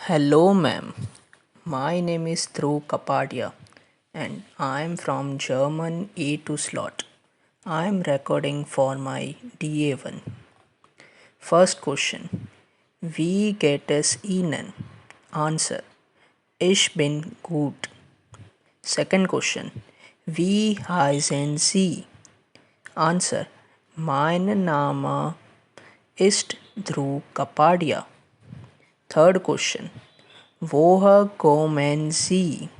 Hello, ma'am. My name is Dhruv Kapadia and I am from German A2 slot. I am recording for my DA1. First question. Wie geht es Ihnen? Answer. Ich bin gut. Second question. Wie heißen Sie? Answer. Mein Name ist Dhruv Kapadia. Third question. Woher kommen Sie?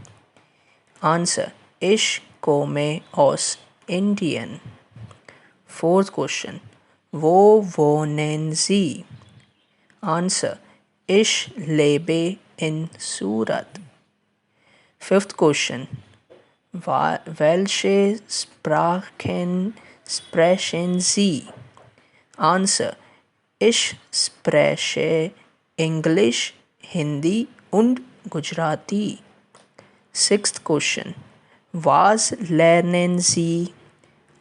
Answer. Ich komme aus Indien. Fourth question. Wo wohnen Sie? Answer. Ich lebe in Surat. Fifth question. Welche Sprachen sprechen Sie? Answer. Ich spreche Englisch, Hindi und Gujarati. Sixth question. Was lernen Sie?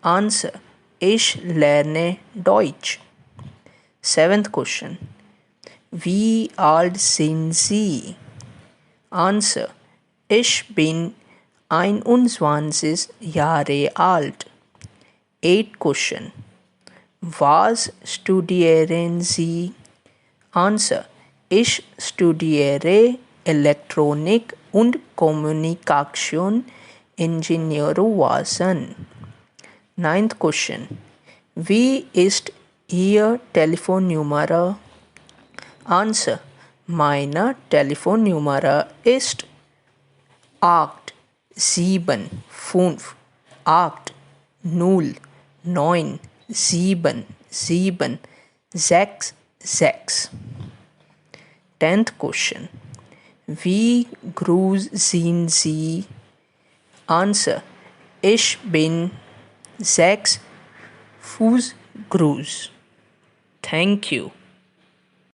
Answer. Ich lerne Deutsch. Seventh question. Wie alt sind Sie? Answer. Ich bin 21 Jahre alt. Eighth question. Was studieren Sie? Answer. Ich studiere Elektronik und Kommunikation Ingenieurwesen. Ninth question. Wie ist Ihr Telefonnummer? Answer. Meine Telefonnummer ist 87558097766. Tenth question. Wie groß sind Sie? Answer. Ich bin 6 Fuß groß. Thank you.